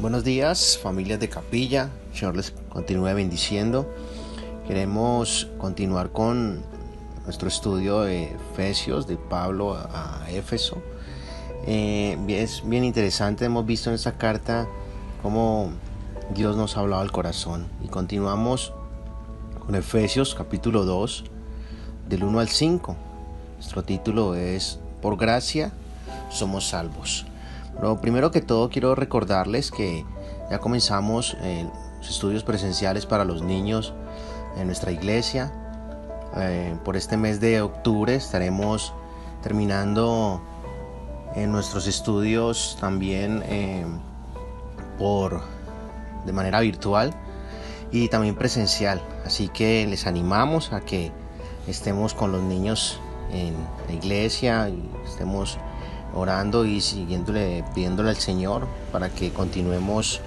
Buenos días, familias de Capilla. El Señor les continúe bendiciendo. Queremos continuar con nuestro estudio de Efesios, de Pablo a Éfeso. Es bien interesante, hemos visto en esta carta cómo Dios nos ha hablado al corazón. Y continuamos con Efesios capítulo 2, del 1 al 5. Nuestro título es Por gracia somos salvos. Pero primero que todo quiero recordarles que ya comenzamos los estudios presenciales para los niños en nuestra iglesia. Por este mes de octubre estaremos terminando en nuestros estudios también de manera virtual y también presencial. Así que les animamos a que estemos con los niños en la iglesia y estemos orando y pidiéndole al Señor para que continuemos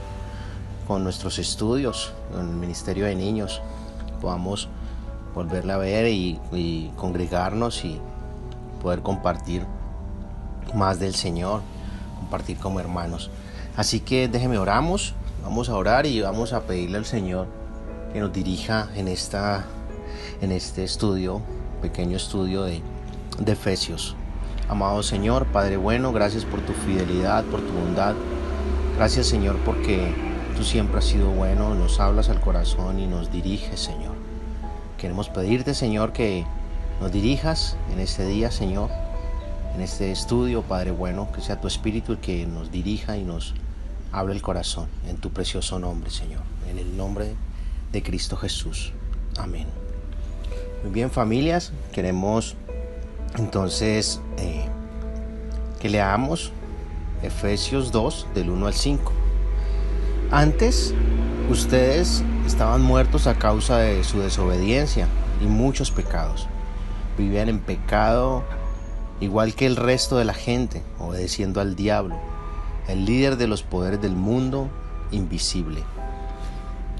con nuestros estudios en el ministerio de niños, podamos volverle a ver y congregarnos y poder compartir más del Señor, compartir como hermanos. Así que oramos, vamos a orar y vamos a pedirle al Señor que nos dirija en este estudio, pequeño estudio de Efesios. Amado Señor, Padre bueno, gracias por tu fidelidad, por tu bondad. Gracias, Señor, porque tú siempre has sido bueno, nos hablas al corazón y nos diriges, Señor. Queremos pedirte, Señor, que nos dirijas en este día, Señor, en este estudio, Padre bueno, que sea tu Espíritu el que nos dirija y nos hable el corazón, en tu precioso nombre, Señor, en el nombre de Cristo Jesús. Amén. Muy bien, familias, queremos entonces que leamos Efesios 2 del 1 al 5. Antes ustedes estaban muertos a causa de su desobediencia y muchos pecados. Vivían en pecado igual que el resto de la gente, obedeciendo al diablo, el líder de los poderes del mundo invisible,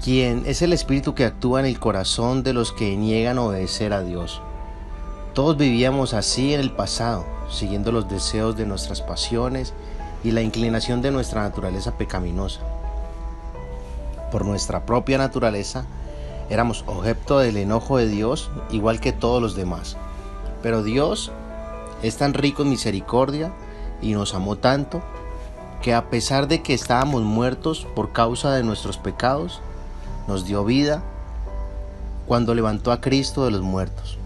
quien es el espíritu que actúa en el corazón de los que niegan obedecer a Dios. Todos vivíamos así en el pasado, siguiendo los deseos de nuestras pasiones y la inclinación de nuestra naturaleza pecaminosa. Por nuestra propia naturaleza, éramos objeto del enojo de Dios, igual que todos los demás. Pero Dios es tan rico en misericordia y nos amó tanto, que a pesar de que estábamos muertos por causa de nuestros pecados, nos dio vida cuando levantó a Cristo de los muertos.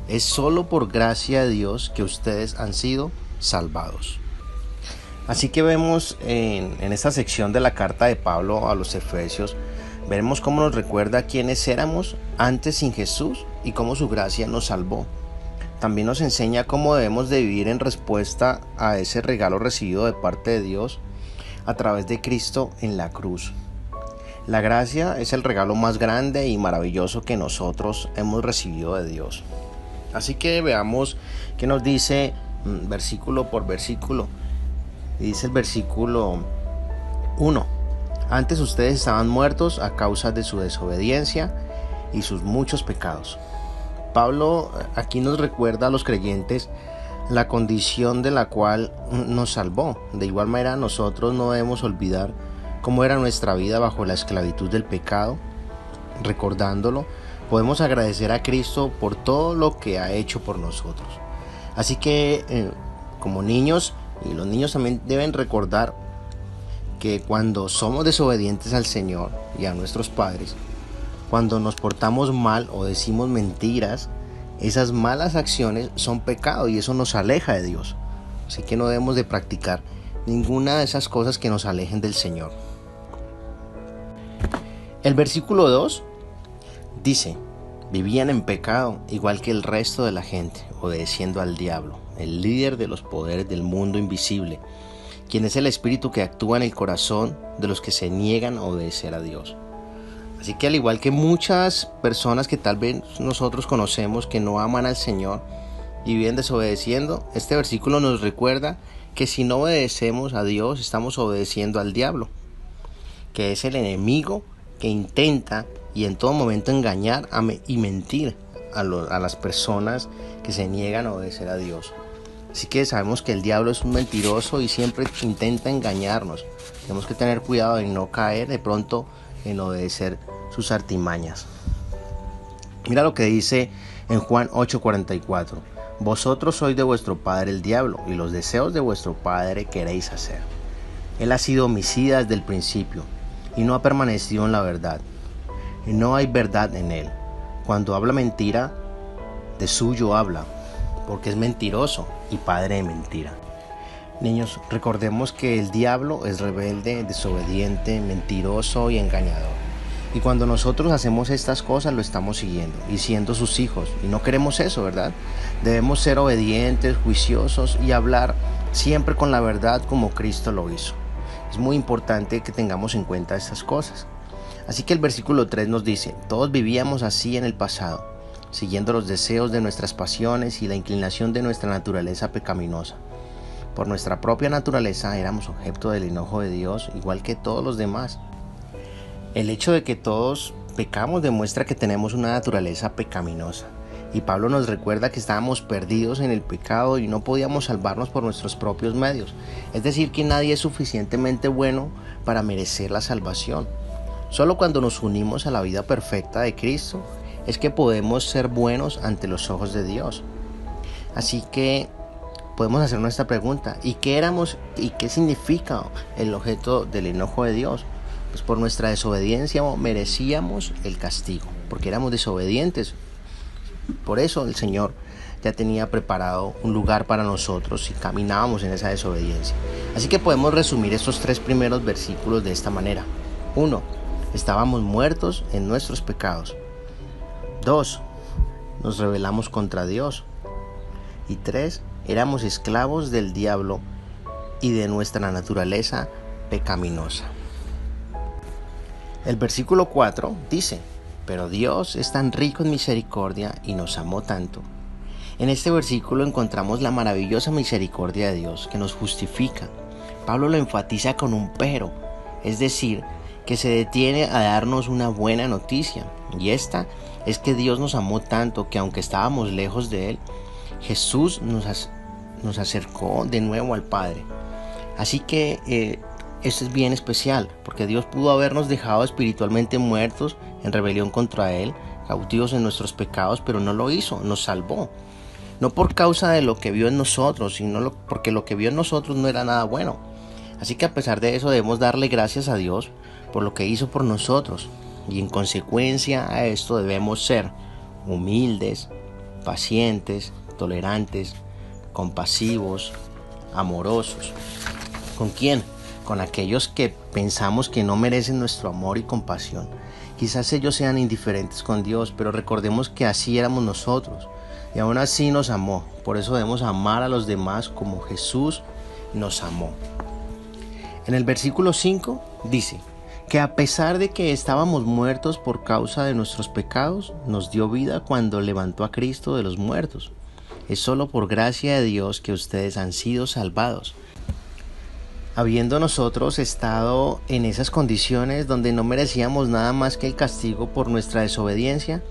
Es solo por gracia de Dios que ustedes han sido salvados. Así que vemos en esta sección de la carta de Pablo a los Efesios, veremos cómo nos recuerda quiénes éramos antes sin Jesús y cómo su gracia nos salvó. También nos enseña cómo debemos de vivir en respuesta a ese regalo recibido de parte de Dios a través de Cristo en la cruz. La gracia es el regalo más grande y maravilloso que nosotros hemos recibido de Dios. Así que veamos qué nos dice versículo por versículo. Dice el versículo 1. Antes ustedes estaban muertos a causa de su desobediencia y sus muchos pecados. Pablo aquí nos recuerda a los creyentes la condición de la cual nos salvó. De igual manera, nosotros no debemos olvidar cómo era nuestra vida bajo la esclavitud del pecado. Recordándolo, podemos agradecer a Cristo por todo lo que ha hecho por nosotros. Así que como niños, y los niños también deben recordar que cuando somos desobedientes al Señor y a nuestros padres, cuando nos portamos mal o decimos mentiras, esas malas acciones son pecado y eso nos aleja de Dios. Así que no debemos de practicar ninguna de esas cosas que nos alejen del Señor. El versículo 2 dice: vivían en pecado igual que el resto de la gente, obedeciendo al diablo, el líder de los poderes del mundo invisible, quien es el espíritu que actúa en el corazón de los que se niegan a obedecer a Dios. Así que al igual que muchas personas que tal vez nosotros conocemos que no aman al Señor y viven desobedeciendo, este versículo nos recuerda que si no obedecemos a Dios, estamos obedeciendo al diablo, que es el enemigo que intenta y en todo momento engañar y mentir a las personas que se niegan a obedecer a Dios. Así que sabemos que el diablo es un mentiroso y siempre intenta engañarnos. Tenemos que tener cuidado de no caer de pronto en obedecer sus artimañas. Mira lo que dice en Juan 8:44. Vosotros sois de vuestro padre el diablo, y los deseos de vuestro padre queréis hacer. Él ha sido homicida desde el principio, y no ha permanecido en la verdad. Y no hay verdad en él. Cuando habla mentira, de suyo habla, porque es mentiroso y padre de mentira. Niños, recordemos que el diablo es rebelde, desobediente, mentiroso y engañador. Y cuando nosotros hacemos estas cosas lo estamos siguiendo y siendo sus hijos. Y no queremos eso, ¿verdad? Debemos ser obedientes, juiciosos y hablar siempre con la verdad como Cristo lo hizo. Es muy importante que tengamos en cuenta estas cosas. Así que el versículo 3 nos dice: todos vivíamos así en el pasado, siguiendo los deseos de nuestras pasiones y la inclinación de nuestra naturaleza pecaminosa. Por nuestra propia naturaleza éramos objeto del enojo de Dios, igual que todos los demás. El hecho de que todos pecamos demuestra que tenemos una naturaleza pecaminosa. Y Pablo nos recuerda que estábamos perdidos en el pecado y no podíamos salvarnos por nuestros propios medios. Es decir, que nadie es suficientemente bueno para merecer la salvación. Solo cuando nos unimos a la vida perfecta de Cristo es que podemos ser buenos ante los ojos de Dios. Así que podemos hacer nuestra pregunta: ¿y qué éramos y qué significa el objeto del enojo de Dios? Pues por nuestra desobediencia merecíamos el castigo, porque éramos desobedientes. Por eso el Señor ya tenía preparado un lugar para nosotros y caminábamos en esa desobediencia. Así que podemos resumir estos 3 primeros versículos de esta manera. 1. Estábamos muertos en nuestros pecados. 2. Nos rebelamos contra Dios. Y 3. Éramos esclavos del diablo y de nuestra naturaleza pecaminosa. El versículo 4 dice: pero Dios es tan rico en misericordia y nos amó tanto. En este versículo encontramos la maravillosa misericordia de Dios que nos justifica. Pablo lo enfatiza con un pero, es decir, que se detiene a darnos una buena noticia, y esta es que Dios nos amó tanto que aunque estábamos lejos de Él, Jesús nos acercó de nuevo al Padre. Así que esto es bien especial, porque Dios pudo habernos dejado espiritualmente muertos en rebelión contra Él, cautivos en nuestros pecados, pero no lo hizo, nos salvó. No por causa de lo que vio en nosotros, sino porque lo que vio en nosotros no era nada bueno. Así que a pesar de eso debemos darle gracias a Dios por lo que hizo por nosotros. Y en consecuencia a esto debemos ser humildes, pacientes, tolerantes, compasivos, amorosos. ¿Con quién? Con aquellos que pensamos que no merecen nuestro amor y compasión. Quizás ellos sean indiferentes con Dios, pero recordemos que así éramos nosotros y aún así nos amó. Por eso debemos amar a los demás como Jesús nos amó. En el versículo 5 dice que a pesar de que estábamos muertos por causa de nuestros pecados, nos dio vida cuando levantó a Cristo de los muertos. Es solo por gracia de Dios que ustedes han sido salvados. Habiendo nosotros estado en esas condiciones donde no merecíamos nada más que el castigo por nuestra desobediencia,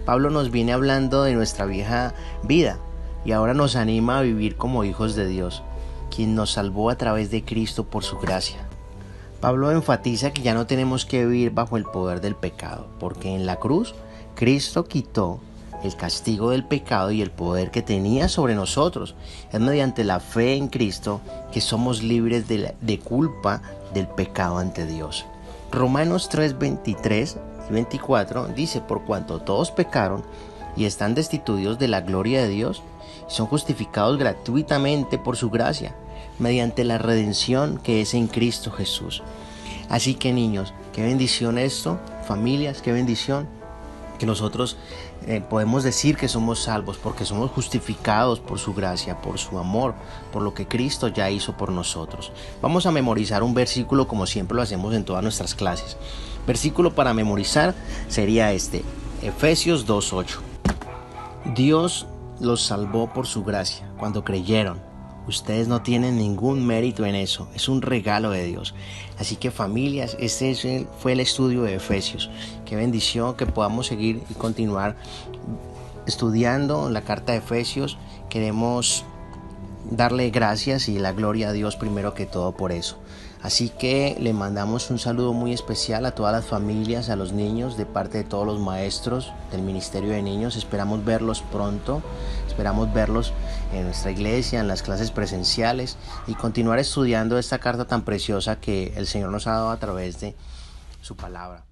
Pablo nos viene hablando de nuestra vieja vida y ahora nos anima a vivir como hijos de Dios, quien nos salvó a través de Cristo por su gracia. Pablo enfatiza que ya no tenemos que vivir bajo el poder del pecado, porque en la cruz Cristo quitó el castigo del pecado y el poder que tenía sobre nosotros. Es mediante la fe en Cristo que somos libres de culpa del pecado ante Dios. Romanos 3:23 y 24 dice: por cuanto todos pecaron y están destituidos de la gloria de Dios, son justificados gratuitamente por su gracia, mediante la redención que es en Cristo Jesús. Así que niños, qué bendición esto, familias, qué bendición que nosotros podemos decir que somos salvos porque somos justificados por su gracia, por su amor, por lo que Cristo ya hizo por nosotros. Vamos a memorizar un versículo como siempre lo hacemos en todas nuestras clases. Versículo para memorizar sería este, Efesios 2:8. Dios los salvó por su gracia cuando creyeron. Ustedes no tienen ningún mérito en eso, es un regalo de Dios. Así que familias, este fue el estudio de Efesios. Qué bendición que podamos seguir y continuar estudiando la carta de Efesios. Queremos darle gracias y la gloria a Dios primero que todo por eso. Así que le mandamos un saludo muy especial a todas las familias, a los niños, de parte de todos los maestros del Ministerio de Niños. Esperamos verlos pronto, esperamos verlos en nuestra iglesia, en las clases presenciales y continuar estudiando esta carta tan preciosa que el Señor nos ha dado a través de su palabra.